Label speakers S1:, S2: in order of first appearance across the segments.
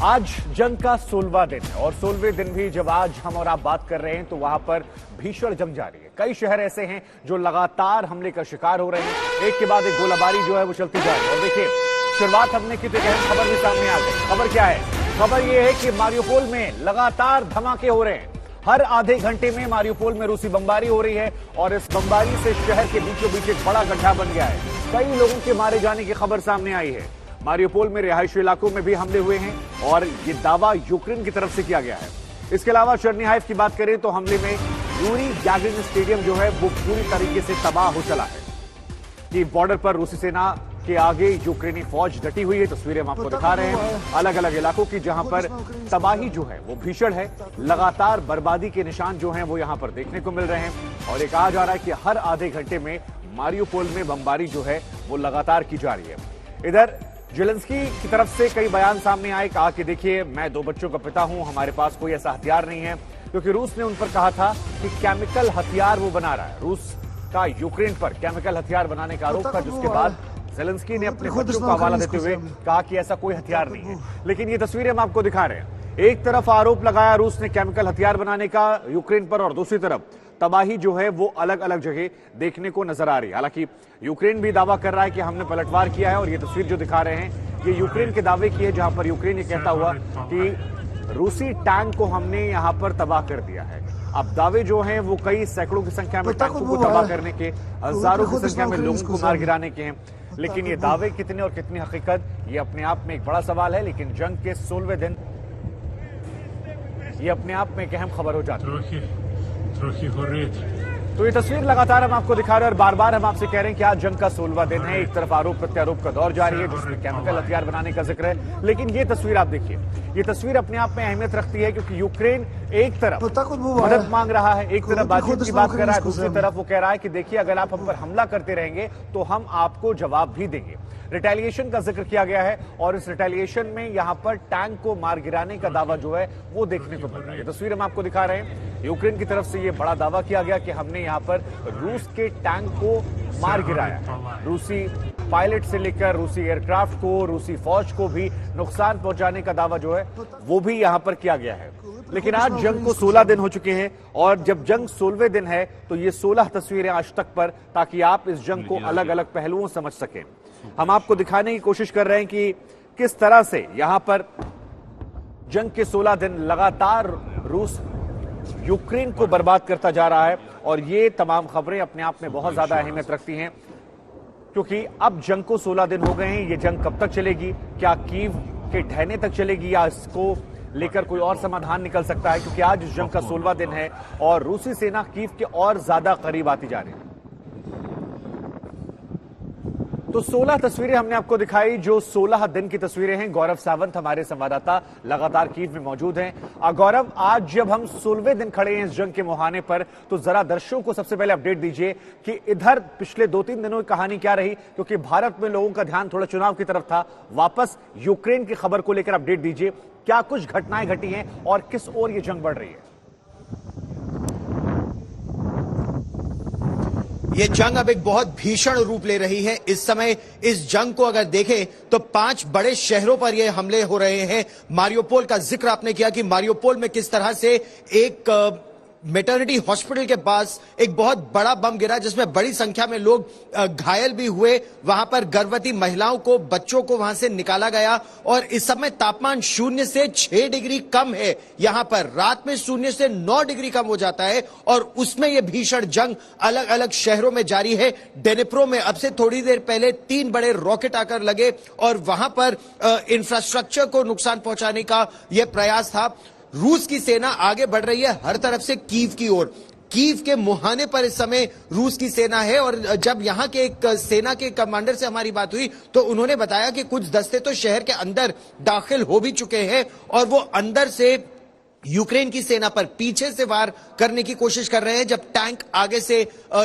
S1: आज जंग का 16वां दिन है और 16वें दिन भी जब आज हम और आप बात कर रहे हैं तो वहां पर भीषण जंग जारी है। कई शहर ऐसे हैं जो लगातार हमले का शिकार हो रहे हैं। एक के बाद एक गोलाबारी जो है वो चलती जा रही है। और देखिए, शुरुआत हमने की तो एक अहम खबर भी सामने आ गई। खबर क्या है? खबर यह है कि मारियोपोल में लगातार धमाके हो रहे हैं। हर आधे घंटे में मारियोपोल में रूसी बमबारी हो रही है और इस बमबारी से शहर के बीचों बीच एक बड़ा गड्ढा बन गया है। कई लोगों के मारे जाने की खबर सामने आई है। मारियोपोल में रिहायशी इलाकों में भी हमले हुए हैं और ये दावा यूक्रेन की तरफ से किया गया है। इसके अलावा चर्निहाइव की बात करें तो हमले में यूरी गैगरिन स्टेडियम जो है वो पूरी तरीके से तबाह हो चला है। कि बॉर्डर पर रूसी सेना के आगे यूक्रेनी फौज डटी हुई है। तस्वीरें हम आपको दिखा रहे हैं अलग अलग इलाकों की, जहां पर तबाही जो है वो भीषण है। लगातार बर्बादी के निशान जो हैं वो यहां पर देखने को मिल रहे हैं और ये कहा जा रहा है कि हर आधे घंटे में मारियोपोल में बमबारी जो है वो लगातार की जा रही है। इधर जेलेंस्की की तरफ से कई बयान सामने आए। कहा कि देखिए, मैं 2 बच्चों का पिता हूं, हमारे पास कोई ऐसा हथियार नहीं है, क्योंकि रूस ने उन पर कहा था कि केमिकल हथियार वो बना रहा है। रूस का यूक्रेन पर केमिकल हथियार बनाने का आरोप था, जिसके बाद जेलेंस्की ने अपने बच्चों को हवाला देते हुए कहा कि ऐसा कोई हथियार नहीं है। लेकिन ये तस्वीरें हम आपको दिखा रहे हैं। एक तरफ आरोप लगाया रूस ने केमिकल हथियार बनाने का यूक्रेन पर और दूसरी तरफ तबाही जो है वो अलग अलग जगह देखने को नजर आ रही है। हालांकि यूक्रेन भी दावा कर रहा है कि हमने पलटवार किया है और ये तस्वीर जो दिखा रहे हैं ये यूक्रेन के दावे की है, जहां पर यूक्रेन ये कहता हुआ कि रूसी टैंक को हमने यहां पर तबाह कर दिया है। अब दावे जो हैं वो कई सैकड़ों की संख्या में टैंकों को तबाह करने के, हजारों की संख्या में लोगों को मार गिराने के हैं। लेकिन ये दावे कितने और कितनी हकीकत, ये अपने आप में एक बड़ा सवाल है। लेकिन जंग के 16वें दिन ये अपने आप में एक अहम खबर हो जाती है। तो ये तस्वीर लगातार हम आपको दिखा रहे हैं और बार बार हम आपसे कह रहे हैं कि आज जंग का 16वां दिन है। एक तरफ आरोप प्रत्यारोप का दौर जारी है जिसमें केमिकल हथियार बनाने का जिक्र है, लेकिन ये तस्वीर आप देखिए, ये तस्वीर अपने आप में अहमियत रखती है, क्योंकि यूक्रेन एक तरफ मदद मांग रहा है, एक तरफ बातचीत की बात कर रहा है, दूसरी तरफ वो कह रहा है कि देखिए, अगर आप हम पर हमला करते रहेंगे तो हम आपको जवाब भी देंगे। रिटेलिएशन का जिक्र किया गया है और इस रिटेलिएशन में यहां पर टैंक को मार गिराने का दावा जो है वो देखने को मिल रहा है। ये तस्वीर हम आपको दिखा रहे हैं। यूक्रेन की तरफ से ये बड़ा दावा किया गया कि हमने यहां पर रूस के टैंक को मार गिराया है। रूसी पायलट से लेकर रूसी एयरक्राफ्ट को, रूसी फौज को भी नुकसान पहुंचाने का दावा जो है वो भी यहां पर किया गया है। लेकिन आज जंग को 16 दिन हो चुके हैं और जब जंग 16वें दिन है तो ये 16 तस्वीरें आज तक पर, ताकि आप इस जंग को अलग अलग पहलुओं समझ सकें। हम आपको दिखाने की कोशिश कर रहे हैं कि किस तरह से यहां पर जंग के 16 दिन लगातार रूस यूक्रेन को बर्बाद करता जा रहा है। और ये तमाम खबरें अपने आप में बहुत ज्यादा अहमियत रखती हैं, क्योंकि अब जंग को 16 दिन हो गए हैं। ये जंग कब तक चलेगी? क्या कीव के ढहने तक चलेगी या इसको लेकर कोई और समाधान निकल सकता है? क्योंकि आज इस जंग का 16वां दिन है और रूसी सेना कीव के और ज्यादा करीब आती जा रही है। तो 16 तस्वीरें हमने आपको दिखाई, जो 16 दिन की तस्वीरें हैं। गौरव सावंत हमारे संवाददाता लगातार कीव में मौजूद हैं। गौरव, आज जब हम 16वें दिन खड़े हैं इस जंग के मुहाने पर, तो जरा दर्शकों को सबसे पहले अपडेट दीजिए कि इधर पिछले 2-3 दिनों की कहानी क्या रही, क्योंकि भारत में लोगों का ध्यान थोड़ा चुनाव की तरफ था। वापस यूक्रेन की खबर को लेकर अपडेट दीजिए, क्या कुछ घटनाएं घटी हैं और किस ओर ये जंग बढ़ रही है?
S2: ये जंग अब एक बहुत भीषण रूप ले रही है। इस समय इस जंग को अगर देखें तो 5 बड़े शहरों पर ये हमले हो रहे हैं। मारियोपोल का जिक्र आपने किया कि मारियोपोल में किस तरह से एक मेटर्निटी हॉस्पिटल के पास एक बहुत बड़ा बम गिरा, जिसमें बड़ी संख्या में लोग घायल भी हुए। वहां पर गर्भवती महिलाओं को, बच्चों को वहां से निकाला गया और इस समय तापमान 0 से 6 डिग्री कम है। यहां पर रात में 0 से 9 डिग्री कम हो जाता है और उसमें यह भीषण जंग अलग अलग शहरों में जारी है। डेनेप्रो में अब से थोड़ी देर पहले 3 बड़े रॉकेट आकर लगे और वहां पर इंफ्रास्ट्रक्चर को नुकसान पहुंचाने का यह प्रयास था। रूस की सेना आगे बढ़ रही है हर तरफ से कीव की ओर। कीव के मुहाने पर इस समय रूस की सेना है और जब यहां के एक सेना के कमांडर से हमारी बात हुई तो उन्होंने बताया कि कुछ दस्ते तो शहर के अंदर दाखिल हो भी चुके हैं और वो अंदर से यूक्रेन की सेना पर पीछे से वार करने की कोशिश कर रहे हैं, जब टैंक आगे से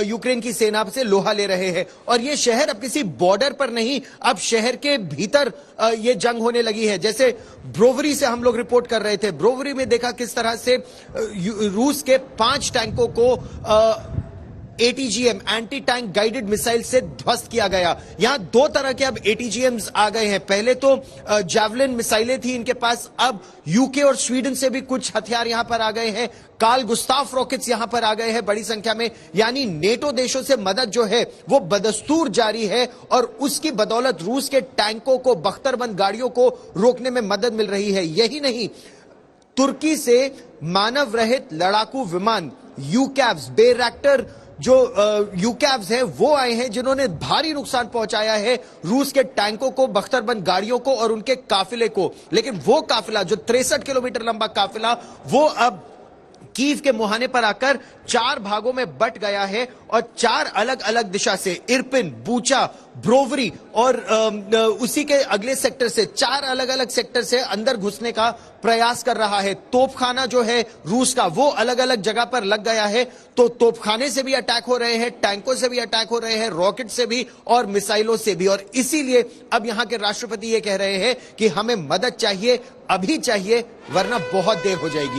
S2: यूक्रेन की सेना से लोहा ले रहे हैं। और ये शहर अब किसी बॉर्डर पर नहीं, अब शहर के भीतर ये जंग होने लगी है। जैसे ब्रोवरी से हम लोग रिपोर्ट कर रहे थे, ब्रोवरी में देखा किस तरह से रूस के 5 टैंकों को ATGM anti tank guided missile से ध्वस्त किया गया। यहां दो तरह के अब एटीजीएम्स आ गए हैं। पहले तो जैवलिन मिसाइलें थी इनके पास, अब यूके और स्वीडन से भी कुछ हथियार यहां पर आ गए हैं। कार्ल गुस्ताफ रॉकेट्स यहां पर आ गए हैं बड़ी संख्या में। यानी नेटो देशों से मदद जो है वो बदस्तूर जारी है और उसकी बदौलत रूस के टैंकों को, बख्तरबंद गाड़ियों को रोकने में मदद मिल रही है। यही नहीं, तुर्की से मानव रहित लड़ाकू विमान यूकैव्स, बेरैक्टर जो यूकैव्स हैं वो आए हैं, जिन्होंने भारी नुकसान पहुंचाया है रूस के टैंकों को, बख्तरबंद गाड़ियों को और उनके काफिले को। लेकिन वो काफिला जो 63 किलोमीटर लंबा काफिला, वो अब कीव के मुहाने पर आकर 4 भागों में बट गया है और 4 अलग अलग दिशा से, इरपिन, बूचा, ब्रोवरी और उसी के अगले सेक्टर से, 4 अलग अलग सेक्टर से अंदर घुसने का प्रयास कर रहा है। तोपखाना जो है रूस का वो अलग अलग जगह पर लग गया है। तो तोपखाने से भी अटैक हो रहे हैं, टैंकों से भी अटैक हो रहे हैं, रॉकेट से भी और मिसाइलों से भी। और इसीलिए अब यहां के राष्ट्रपति ये कह रहे हैं कि हमें मदद चाहिए, अभी चाहिए, वरना बहुत देर हो जाएगी।